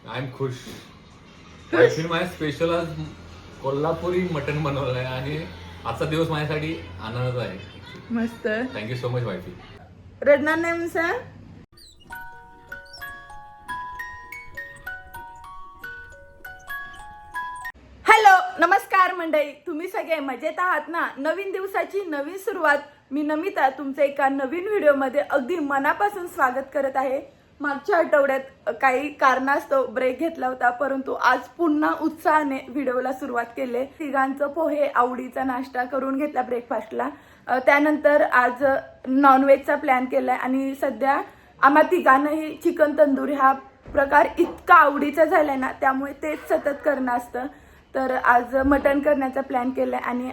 I am खुश. वाईफीने माझ्या special आज कोल्हापुरी मटन बनवलंय आणि आजचा दिवस माझ्यासाठी आनंदाचा आहे. मस्त. Thank you so much wifey. रडणार नाही म्हणसा. हॅलो नमस्कार मंडळी, तुम्ही सगळे मजेत आहात ना? नवीन दिवसाची नवीन सुरुवात. मी नमिता तुमचं एका नवीन व्हिडिओमध्ये अगदी मनापासून स्वागत करत आहे. मागच्या आठवड्यात काही कारणास्तव ब्रेक घेतला होता, परंतु आज पुन्हा उत्साहाने व्हिडिओला सुरुवात केली. तिघांचं पोहे आवडीचा नाश्ता करून घेतला ब्रेकफास्टला. त्यानंतर आज नॉनव्हेजचा प्लॅन केलाय आणि सध्या आम्हा तिघांनाही चिकन तंदुरी हा प्रकार इतका आवडीचा झालाय ना, त्यामुळे तेच सतत करणं असतं. तर आज मटण करण्याचा प्लॅन केलाय आणि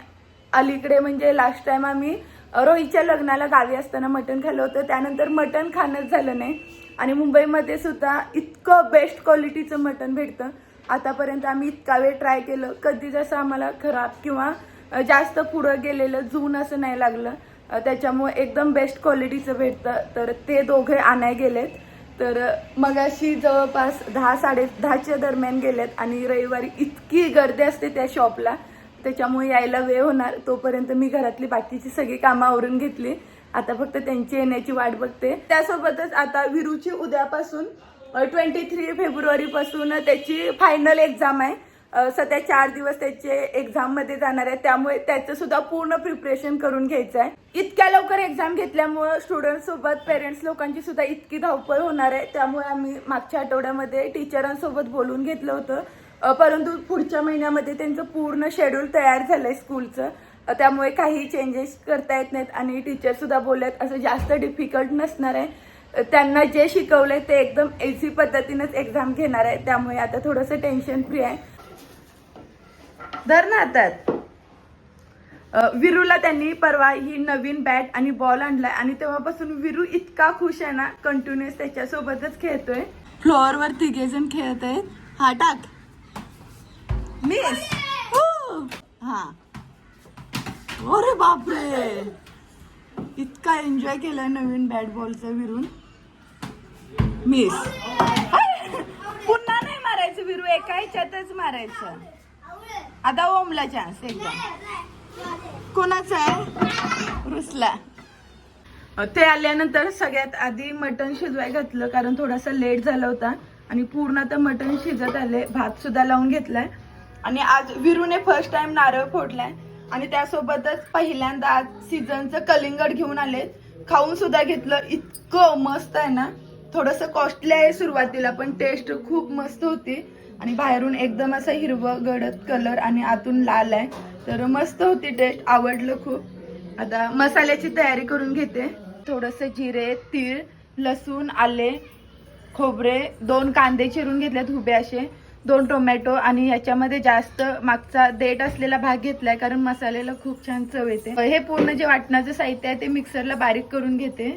अलीकडे म्हणजे लास्ट टाइम आम्ही रोहितच्या लग्नाला गावी असताना मटण खाल्लं होतं. त्यानंतर मटण खाणंच झालं नाही आणि मुंबईमध्ये सुद्धा इतकं बेस्ट क्वालिटीचं मटण भेटतं. आतापर्यंत आम्ही इतका वेळ ट्राय केलं, कधी जसं आम्हाला खराब किंवा जास्त पुढं गेलेलं जून असं नाही लागलं. त्याच्यामुळे एकदम बेस्ट क्वालिटीचं भेटतं. तर ते दोघे आणाय गेलेत. तर मगाशी जवळपास 10-10:30च्या दरम्यान गेलेत आणि रविवारी इतकी गर्दी असते त्या शॉपला, त्याच्यामुळे यायला वेळ होणार. तोपर्यंत मी घरातली बाकीची सगळी कामं आवरून घेतली. आता फक्त त्यांची येण्याची वाट बघते. त्यासोबतच आता विरूची उद्यापासून 23 फेब्रुवारीपासून त्याची फायनल एक्झाम आहे. सध्या 4 दिवस त्याचे एक्झाम मध्ये जाणार आहे, त्यामुळे त्याचं सुद्धा पूर्ण प्रिपरेशन करून घ्यायचं आहे. इतक्या लवकर एक्झाम घेतल्यामुळे स्टुडंट सोबत पेरेंट्स लोकांची सुद्धा इतकी धावपळ होणार आहे. त्यामुळे आम्ही मागच्या आठवड्यामध्ये टीचरांसोबत बोलून घेतलं होतं, परंतु पुढच्या महिन्यामध्ये त्यांचं पूर्ण शेड्यूल तयार झालंय स्कूलचं. त्यामुळे काही चेंजेस करता येत नाहीत आणि टीचर सुद्धा बोलत असं जास्त डिफिकल्ट नसणार आहे. त्यांना जे शिकवलंय ते एकदम इझी पद्धतीनेच एक्झाम घेणार आहे. त्यामुळे आता थोडंसं टेन्शन फ्री आहे. धर ना हातात. विरूला त्यांनी परवा ही नवीन बॅट आणि बॉल आणलाय आणि तेव्हापासून विरू इतका खुश आहे ना, कंटिन्युअस त्याच्यासोबतच खेळतोय. फ्लोअरवर तिघेजण खेळत आहेत. हा टाक मिस. हा अरे बापरे, इतका एन्जॉय केलाय नवीन बॅट बॉलचा विरून. मिस. पुन्हा नाही मारायचं विरू, एका ह्याच्यातच मारायचं. आता ओमला चान्स एकदा. कोणाचा आहे? रुसला. ते आल्यानंतर सगळ्यात आधी मटण शिजवाय घातलं, कारण थोडासा लेट झाला होता आणि पूर्ण आता मटण शिजत आले. भात सुद्धा लावून घेतलाय आणि आज विरूने फर्स्ट टाइम नारळ फोडलाय आणि त्यासोबतच पहिल्यांदा आज सीझनचं कलिंगड घेऊन आले. खाऊन सुद्धा घेतलं. इतकं मस्त आहे ना. थोडंसं कॉस्टली आहे सुरुवातीला, पण टेस्ट खूप मस्त होती आणि बाहेरून एकदम असा हिरवं गडद कलर आणि आतून लाल आहे. तर मस्त होती टेस्ट, आवडलं खूप. आता मसाल्याची तयारी करून घेते. थोडंसं जिरे, तीळ, लसूण, आले, खोबरे, 2 कांदे चिरून घेतलेत उभे असे, 2 टोमॅटो आणि याच्यामध्ये जास्त मागचा देठ असलेला भाग घेतलाय, कारण मसाल्याला खूप छान चव येते. हे पूर्ण जे वाटणाचं साहित्य आहे ते मिक्सरला बारीक करून घेते.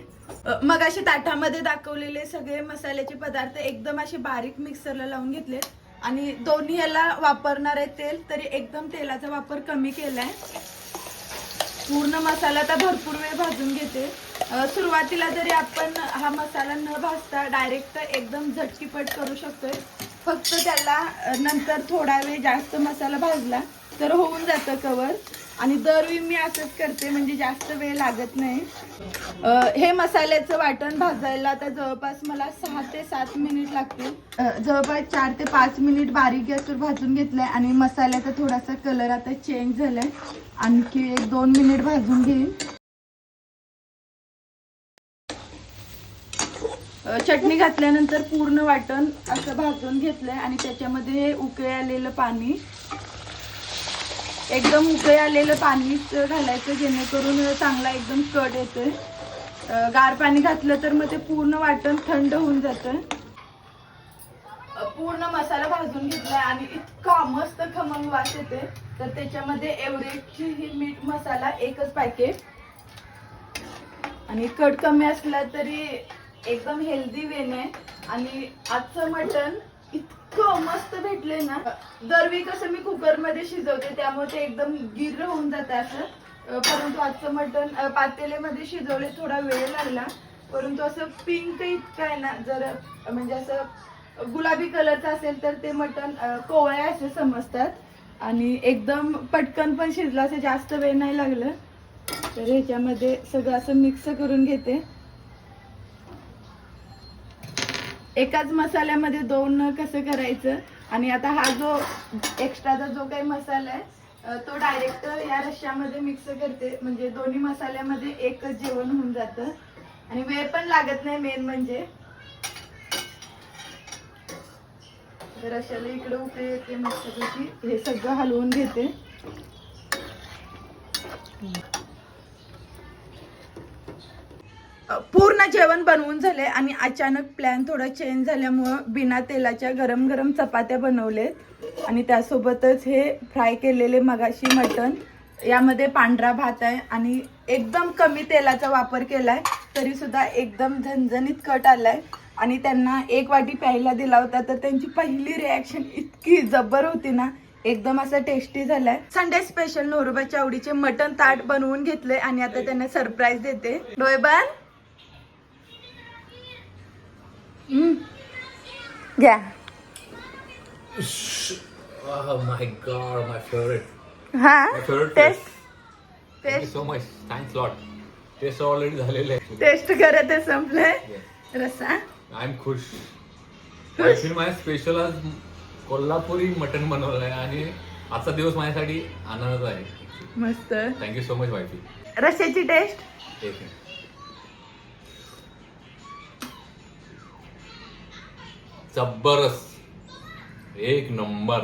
मग असे ताटामध्ये दाखवलेले सगळे मसाल्याचे पदार्थ एकदम असे बारीक मिक्सरला लावून घेतले आणि दोन्ही याला वापरणार आहे तेल, तरी एकदम तेलाचा वापर कमी केलाय. पूर्ण मसाला तर भरपूर वेळ भाजून घेते. सुरुवातीला जरी आपण हा मसाला न भाजता डायरेक्ट एकदम झटकीपट करू शकतोय, फक्त त्याला नंतर थोडा वेळ जास्त मसाला भाजला तर होऊन जातं कवर. आणि दरवेळी मी असंच करते, म्हणजे जास्त वेळ लागत नाही. हे मसाल्याचं वाटण भाजायला आता जवळपास मला 6 ते 7 मिनिट लागतील. जवळपास 4 ते 5 मिनिट बारीक गॅसवर भाजून घेतलंय आणि मसाल्याचा थोडासा कलर आता चेंज झालाय. आणखी 1-2 मिनिट भाजून घेईन. चटणी घातल्यानंतर पूर्ण वाटण असं भाजून घेतलंय आणि त्याच्यामध्ये उकळी आलेलं पाणी, एकदम उकळी आलेलं पाणीच घालायचं, जेणेकरून चांगला एकदम कट येतोय. गार पाणी घातलं तर मग ते पूर्ण वाटण थंड होऊन जातं. पूर्ण मसाला भाजून घेतलाय आणि इतका मस्त खमंग वास येते. तर त्याच्यामध्ये एव्हरेस्टची ही मीठ मसाला 1च पॅकेट आणि कट कमी असला तरी एकदम हेल्दी वेने. आणि आजचं मटण इतकं मस्त भेटले ना. दरवेळी कसं मी कुकरमध्ये शिजवते, त्यामुळे ते एकदम गिर होऊन जाते असं, परंतु आजचं मटण पातेल्यामध्ये शिजवले, थोडा वेळ लागला, परंतु असं पिंक इतकं आहे ना, जर म्हणजे असं गुलाबी कलरचं असेल तर ते मटण कोवळे असे समजतात आणि एकदम पटकन पण शिजलं, असं जास्त वेळ नाही लागलं. तर ह्याच्यामध्ये सगळं असं मिक्स करून घेते. एकाच मसाल्यामध्ये दोन कसं करायचं. आणि आता हा जो एक्स्ट्राचा जो काही मसाला आहे तो डायरेक्ट या रश्श्यामध्ये मिक्स करते, म्हणजे दोन्ही मसाल्यामध्ये एकच जेवण होऊन जातं आणि वेळ पण लागत नाही. मेन म्हणजे रश्श्याला इकडे उकळी येते मस्तपैकी. हे सगळं हलवून घेते. पूर्ण जेवण बनवून झाले आणि अचानक प्लॅन थोडा चेंज झाल्यामुळं बिना तेलाच्या गरम गरम चपात्या बनवलेत आणि त्यासोबतच हे फ्राय केलेले मगाशी मटण. यामध्ये पांढरा भात आहे आणि एकदम कमी तेलाचा वापर केलाय, तरी सुद्धा एकदम झणझणीत कट आलाय. आणि त्यांना एक वाटी प्यायला दिला होता तर त्यांची पहिली रिॲक्शन इतकी जबर होती ना, एकदम असं टेस्टी झालाय. संडे स्पेशल नवरोबाच्या आवडीचे मटण ताट बनवून घेतले आणि आता त्यांना सरप्राईज देते. डोळे बंद. घ्या. Oh my god, my favorite. हा My favorite taste dish. Thank you so much. Thanks a lot. Taste already झालेले आहे. टेस्ट करत आहे संपले. रसा आय एम खुश. ऍक्च्युली माझ्या स्पेशल आज कोल्हापुरी मटन बनवलं आहे आणि आजचा दिवस माझ्यासाठी आनंदाचा आहे. मस्त. Thank you so much wifey. रश्याची टेस्ट एक मिनिट. जबरदस्त, एक नंबर.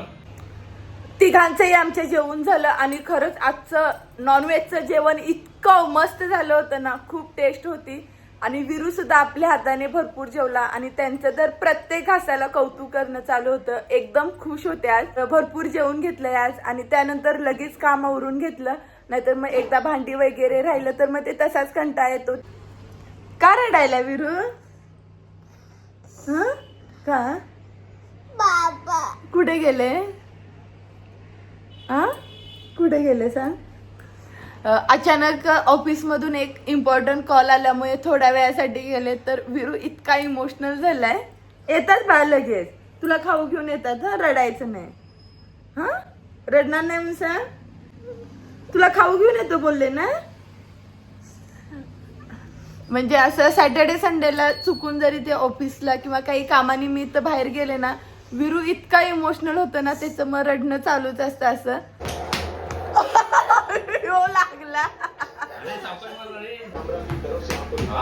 तिघांचंही आमच्या जेवण झालं आणि खरंच आजचं नॉनव्हेजचं जेवण इतकं मस्त झालं होतं ना, खूप टेस्ट होती. आणि विरू सुद्धा आपल्या हाताने भरपूर जेवला आणि त्यांचं तर प्रत्येक घासाला कौतुक करणं चालू होतं. एकदम खुश होते. आज भरपूर जेवण घेतलंय आज आणि त्यानंतर लगेच काम आवरून घेतलं, नाहीतर मग एकदा भांडी वगैरे राहिलं तर मग ते तसाच कंटाळा येतो. का रडायला विरू? हं? का बाबा कुठे गेले? हा कुठे गेले सांग? अचानक ऑफिस मधून एक इम्पॉर्टंट कॉल आल्यामुळे थोड्या वेळासाठी गेले तर विरू इतका इमोशनल झालाय. येतात बा लगेच, तुला खाऊ घेऊन येतात. हा रडायचं नाही. हा रडणार नाही म्हणून सांग. तुला खाऊ घेऊन येतो बोलले ना. म्हणजे असं सॅटर्डे संडेला चुकून जरी ते ऑफिसला किंवा काही कामानिमित्त बाहेर गेले ना, विरू इतका इमोशनल होतं ना, त्याचं मग रडणं चालूच असतं. असं लागला.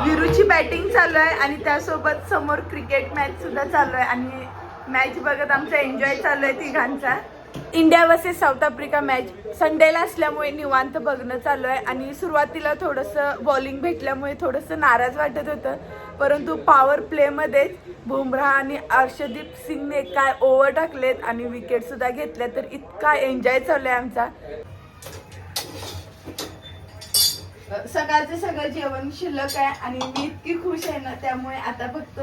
विरूची बॅटिंग चालू आहे आणि त्यासोबत समोर क्रिकेट मॅच सुद्धा चालू आहे आणि मॅच बघत आमचा एन्जॉय चालू आहे तिघांचा. India versus south Africa match संडेला असल्यामुळे निवांत बघणं चालू आहे आणि सुरुवातीला थोडंसं बॉलिंग भेटल्यामुळे थोडंसं नाराज वाटत होतं, परंतु पॉवर प्लेमध्ये बुमराह आणि अर्शदीप सिंगने काय ओव्हर टाकलेत आणि विकेट सुद्धा घेतल्या, तर इतका एन्जॉय चालू आहे आमचा. सकाळचं सगळं जेवण शिल्लक आहे आणि मी इतकी खुश आहे ना, त्यामुळे आता फक्त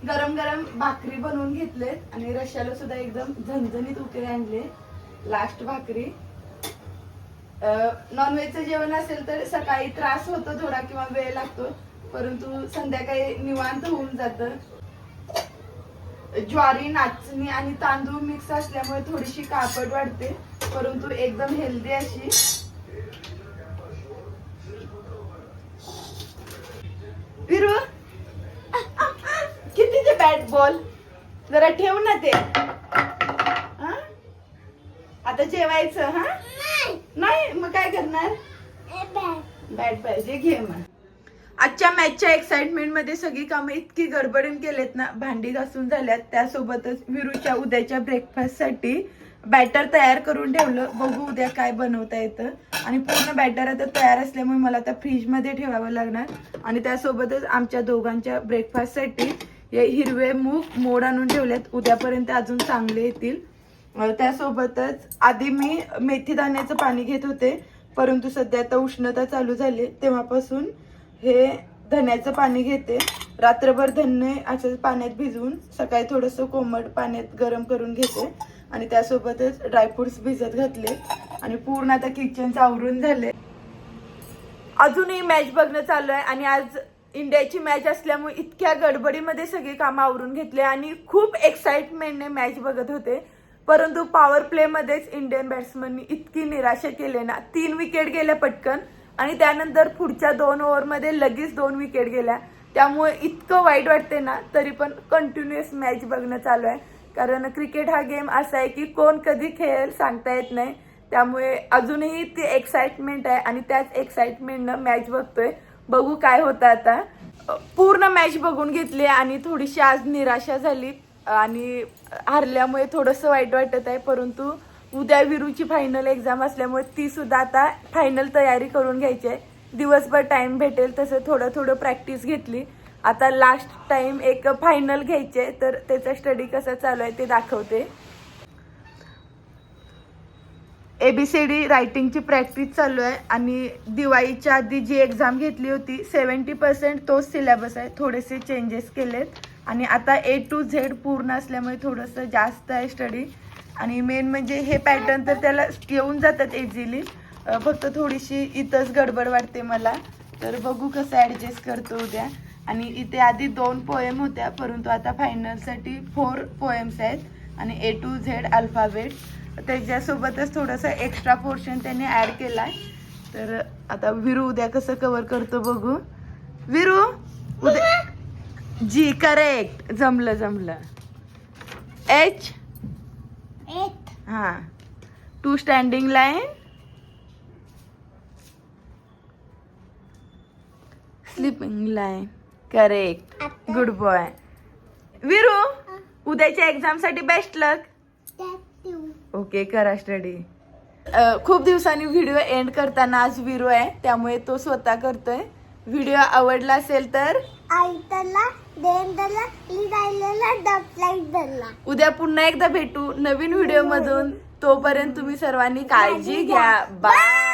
गरम गरम भाकरी बनवून घेतलेत आणि रश्याला सुद्धा एकदम झणझणीत उकळे आणले. लास्ट भाकरी. नॉनव्हेजचं जेवण असेल तर सकाळी त्रास होतो थोडा किंवा वेळ लागतो, परंतु संध्याकाळी निवांत होऊन जातं. ज्वारी, नाचणी आणि तांदूळ मिक्स असल्यामुळे थोडीशी काळपट वाटते, परंतु एकदम हेल्दी अशी. विरू किती ते बॅट बॉल जरा ठेव ना ते. आता जेवायचं. हा नाही मग काय करणार? बॅट पाहिजे, घे मग. आजच्या मॅचच्या एक्साइटमेंट मध्ये सगळी कामं इतकी गडबडीन केलेत ना, भांडी घासून झाल्यात. त्यासोबतच विरूच्या उद्याच्या ब्रेकफास्ट साठी बॅटर तयार करून ठेवलं. बघू उद्या काय बनवता येतं. आणि पूर्ण बॅटर आता तयार असल्यामुळे मला आता फ्रीज मध्ये ठेवावं लागणार. आणि त्यासोबतच आमच्या दोघांच्या ब्रेकफास्ट साठी हे हिरवे मूग मोड आणून ठेवलेत, उद्यापर्यंत अजून चांगले येतील. त्यासोबतच आधी मी मेथी दाण्याचं पाणी घेत होते, परंतु सध्या आता उष्णता चालू झाली तेव्हापासून हे धण्याचं पाणी घेते. रात्रभर धने असं पाण्यात भिजवून सकाळी थोडंसं कोमट पाण्यात गरम करून घेते आणि त्यासोबतच ड्रायफ्रुट्स भिजत घातले आणि पूर्ण आता किचनचं आवरून झाले. अजूनही मॅच बघणं चालू आहे आणि आज इंडियाची मॅच असल्यामुळे इतक्या गडबडीमध्ये सगळी कामं आवरून घेतली आणि खूप एक्साइटमेंटने मॅच बघत होते. परंतु पॉवर प्ले मध्येच इंडियन बॅट्समननी इतकी निराशा केली ना, 3 विकेट गेल्या पटकन आणि त्यानंतर पुढच्या 2 ओव्हरमध्ये लगेच 2 विकेट गेल्या. त्यामुळे इतकं वाईट वाटते ना, तरी पण कंटिन्युअस मॅच बघणं चालू आहे. कारण क्रिकेट हा गेम असा आहे की कोण कधी खेळेल सांगता येत नाही. त्यामुळे अजूनही ती एक्साइटमेंट आहे आणि त्याच एक्साइटमेंटनं मॅच बघतोय. बघू काय होतं आता. पूर्ण मॅच बघून घेतली आणि थोडीशी आज निराशा झाली आणि हारल्यामुळे थोडंसं वाईट वाटत आहे. परंतु उद्या विरूची फायनल एक्झाम असल्यामुळे ती सुद्धा आता फायनल तयारी करून घ्यायची आहे. दिवसभर टाइम भेटेल तसं थोडं थोडं प्रॅक्टिस घेतली. आता लास्ट टाइम एक फायनल घ्यायचे, तर त्याचा स्टडी कसा चालू आहे ते दाखवते. ABCD रायटिंगची प्रॅक्टिस चालू आहे आणि दिवाळीच्या आधी जी एक्झाम घेतली होती 70% तोच सिलेबस आहे. थोडेसे चेंजेस केलेत आणि आता A to Z पूर्ण असल्यामुळे थोडंसं जास्त आहे स्टडी. आणि मेन म्हणजे हे पॅटर्न तर त्याला येऊन जातात इझिली, फक्त थोडीशी इथंच गडबड वाटते मला. तर बघू कसं ॲडजस्ट करतो उद्या. आणि इथे आधी 2 पोएम होत्या, परंतु आता फायनलसाठी 4 पोएम्स आहेत आणि A to Z अल्फाबेट. त्याच्यासोबतच थोडंसं एक्स्ट्रा पोर्शन त्याने ॲड केला आहे. तर आता विरू उद्या कसं कव्हर करतो बघू. विरू उद्या जी करेक्ट, जमलं. H हां, 2 standing line, sleeping line. Correct, good boy. Viru उद्याच्या एक्झामसाठी बेस्ट लक. ओके, करा स्टडी. खूप दिवसांनी व्हिडिओ एंड करताना आज विरू आहे, त्यामुळे तो स्वतः करतोय. व्हिडिओ आवडला असेल तर उद्या पुन्हा एकदा भेटू नवीन व्हिडिओ मधून. तोपर्यंत तुम्ही सर्वांनी काळजी घ्या. बाय.